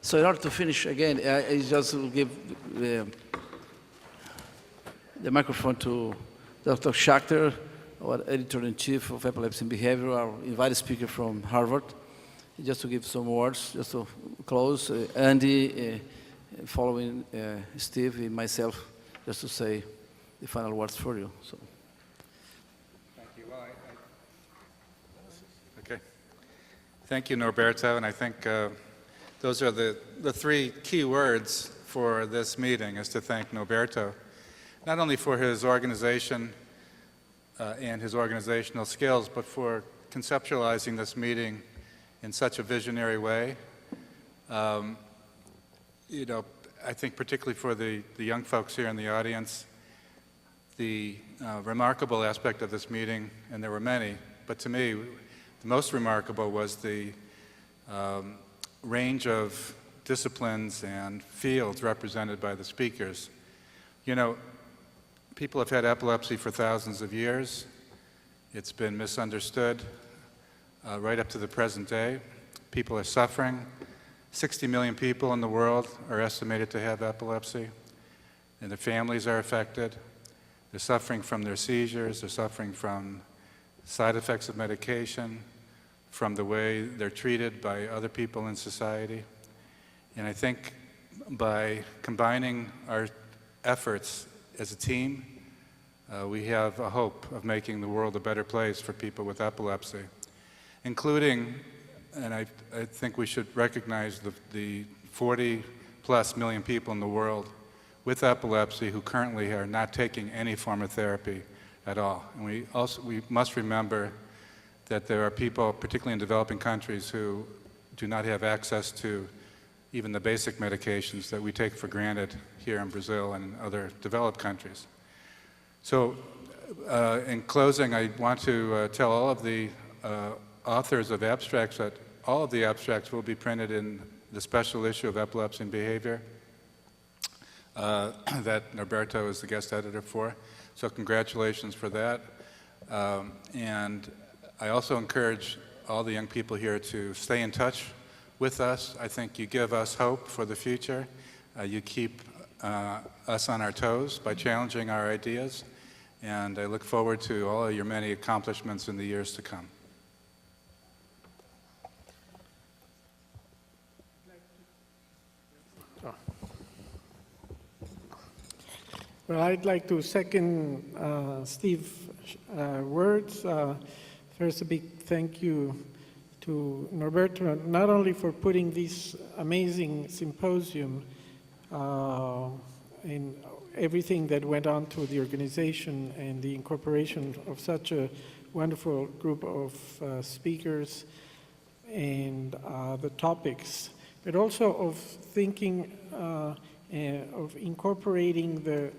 So in order to finish again, I just will give the microphone to Dr. Schachter, our editor-in-chief of Epilepsy and Behavior, our invited speaker from Harvard, just to give some words, just to close. Andy, following Steve, and myself, just to say the final words for you. So. Thank you. Well, okay. Thank you, Norberto, and I think those are the three key words for this meeting, is to thank Norberto, not only for his organization and his organizational skills, but for conceptualizing this meeting in such a visionary way. You know, I think particularly for the young folks here in the audience, the remarkable aspect of this meeting, and there were many, but to me, the most remarkable was the range of disciplines and fields represented by the speakers. You know, people have had epilepsy for thousands of years. It's been misunderstood right up to the present day. People are suffering. 60 million people in the world are estimated to have epilepsy, and their families are affected. They're suffering from their seizures, they're suffering from side effects of medication, from the way they're treated by other people in society. And I think by combining our efforts as a team, we have a hope of making the world a better place for people with epilepsy, including, and I think we should recognize the 40+ million people in the world with epilepsy who currently are not taking any form of therapy at all. And we must remember that there are people, particularly in developing countries, who do not have access to even the basic medications that we take for granted here in Brazil and other developed countries. So in closing, I want to tell all of the authors of abstracts that all of the abstracts will be printed in the special issue of Epilepsy and Behavior that Norberto is the guest editor for. So congratulations for that. And I also encourage all the young people here to stay in touch with us. I think you give us hope for the future. You keep us on our toes by challenging our ideas. And I look forward to all of your many accomplishments in the years to come. Well, I'd like to second Steve's words. First, a big thank you to Norberto, not only for putting this amazing symposium and everything that went on to the organization and the incorporation of such a wonderful group of speakers and the topics, but also of thinking of incorporating the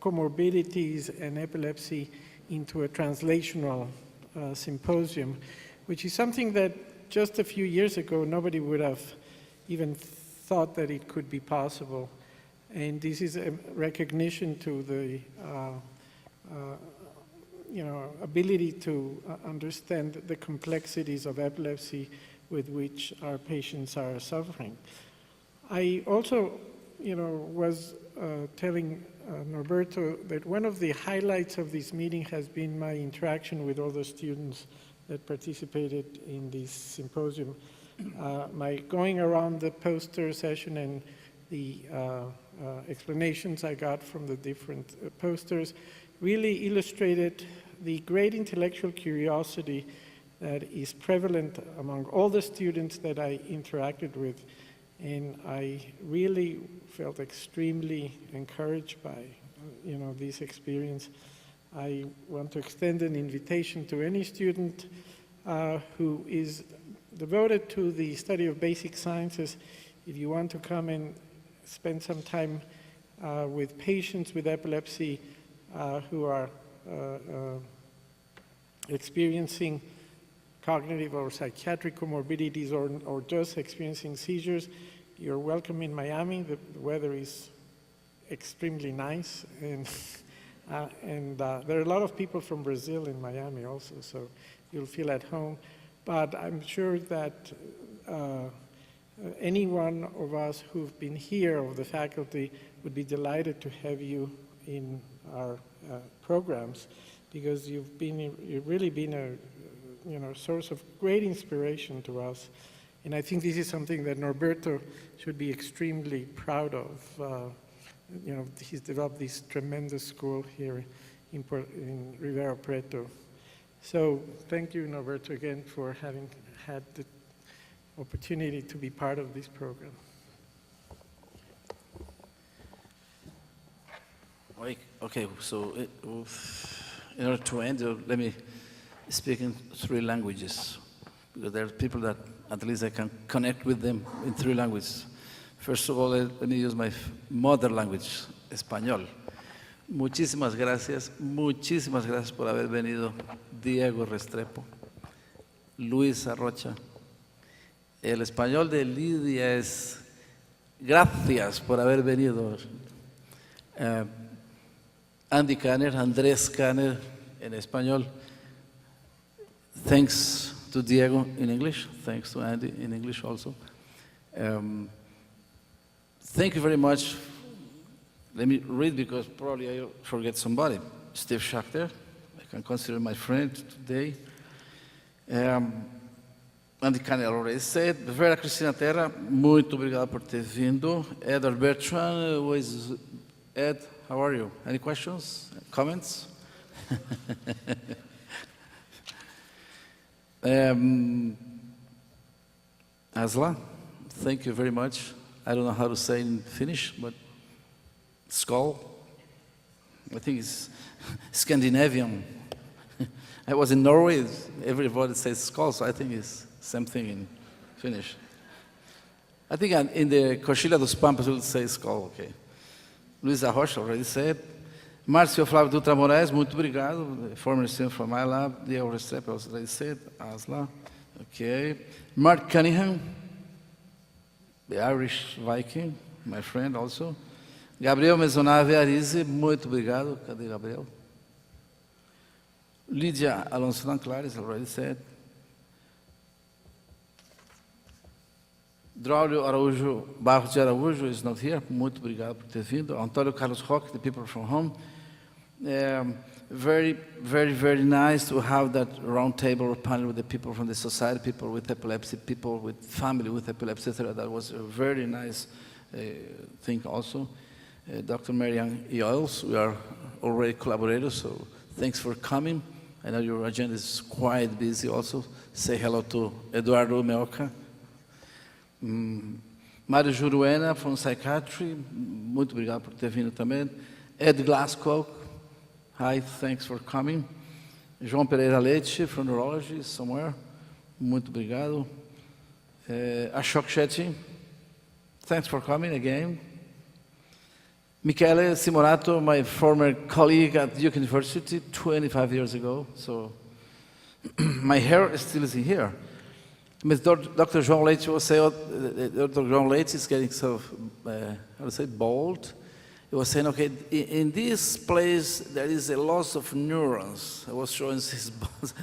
comorbidities and epilepsy into a translational symposium, which is something that just a few years ago nobody would have even thought that it could be possible. And this is a recognition to the ability to understand the complexities of epilepsy with which our patients are suffering. I also, was telling Norberto that one of the highlights of this meeting has been my interaction with all the students that participated in this symposium. My going around the poster session and the explanations I got from the different posters really illustrated the great intellectual curiosity that is prevalent among all the students that I interacted with. And I really felt extremely encouraged by, this experience. I want to extend an invitation to any student who is devoted to the study of basic sciences. If you want to come and spend some time with patients with epilepsy who are experiencing cognitive or psychiatric comorbidities or just experiencing seizures, you're welcome in Miami. The weather is extremely nice, and there are a lot of people from Brazil in Miami also, so you'll feel at home. But I'm sure that any one of us who've been here, of the faculty, would be delighted to have you in our programs, because you've really been a source of great inspiration to us. And I think this is something that Norberto should be extremely proud of. He's developed this tremendous school here in Ribeirão, Preto. So thank you, Norberto, again, for having had the opportunity to be part of this program. Okay, so in order to end, let me speak in 3 languages, because there are people that at least I can connect with them in 3 languages. First of all, let me use my mother language, español. Muchísimas gracias por haber venido, Diego Restrepo, Luis Arrocha. El español de Lidia es gracias por haber venido. Andy Kanner, Andrés Kanner en español. Thanks to Diego in English. Thanks to Andy in English also. Thank you very much. Let me read because probably I'll forget somebody. Steve Schachter, I can consider my friend today. Andy Kanner already said. Vera Cristina Terra, muito obrigado por ter vindo. Edward Bertrand, who is Ed? How are you? Any questions? Comments? Asla, thank you very much. I don't know how to say in Finnish, but skull. I think it's Scandinavian. I was in Norway, everybody says skull, so I think it's same thing in Finnish. I think in the Cochila dos Pampas we'll say skull, okay. Luisa Rocha already said. Márcio Flávio Dutra Moraes, muito obrigado. Former student from my lab. Diego Restrepo already said. Asla. Okay. Mark Cunningham, the Irish Viking, my friend also. Gabriel Mezonave Arize, muito obrigado. Cadê Gabriel? Lídia Alonso Lanclares already said. Draulio Araújo Barros de Araújo is not here. Muito obrigado por ter vindo. Antônio Carlos Roque, the people from home. Very, very, very nice to have that round table panel with the people from the society, people with epilepsy, people with family with epilepsy, etc. That was a very nice thing also. Dr. Marianne Eols, we are already collaborators, so thanks for coming. I know your agenda is quite busy also. Say hello to Eduardo Meoca. Mário Juruena from Psychiatry, muito obrigado por ter vindo também. Ed Glasgow, hi, thanks for coming. João Pereira Leite from Neurology, somewhere, muito obrigado. Ashok Shetty, thanks for coming again. Michele Simorato, my former colleague at Duke University 25 years ago, so my hair still is in here. Dr. João Leite was saying, Dr. João Leite is getting so, how to say, bold. He was saying, okay, in this place there is a loss of neurons. I was showing his balls.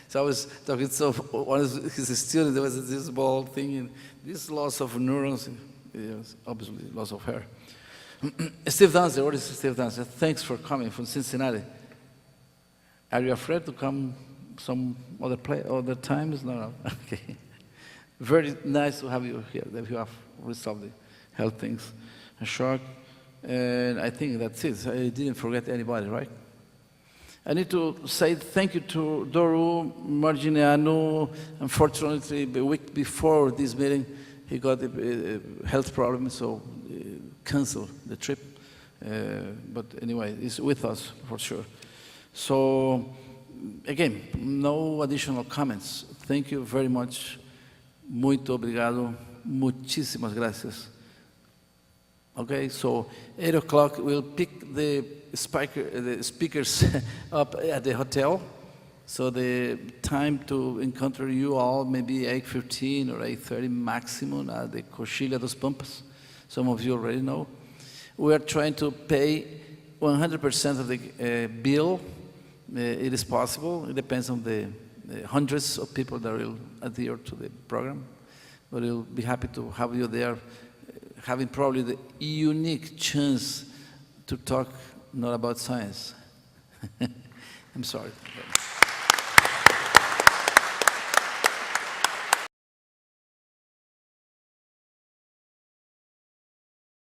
So I was talking to one of his students, there was this bald thing, and this loss of neurons, is obviously loss of hair. Steve Dancer, what is Steve Dancer? Thanks for coming from Cincinnati. Are you afraid to come some other times? No. Okay. Very nice to have you here, that you have resolved the health things. A shock. And I think that's it. I didn't forget anybody, right? I need to say thank you to Doru Marginiano. Unfortunately, a week before this meeting, he got a health problem, so canceled the trip. But anyway, he's with us for sure. So, again, no additional comments. Thank you very much. Muito obrigado. Muchísimas gracias. Okay, so 8 o'clock we'll pick the speakers up at the hotel. So the time to encounter you all maybe 8:15 or 8:30 maximum at the Cochila dos Pampas. Some of you already know. We are trying to pay 100% of the bill. It is possible. It depends on the hundreds of people that will adhere to the program. but we'll be happy to have you there, having probably the unique chance to talk not about science. I'm sorry.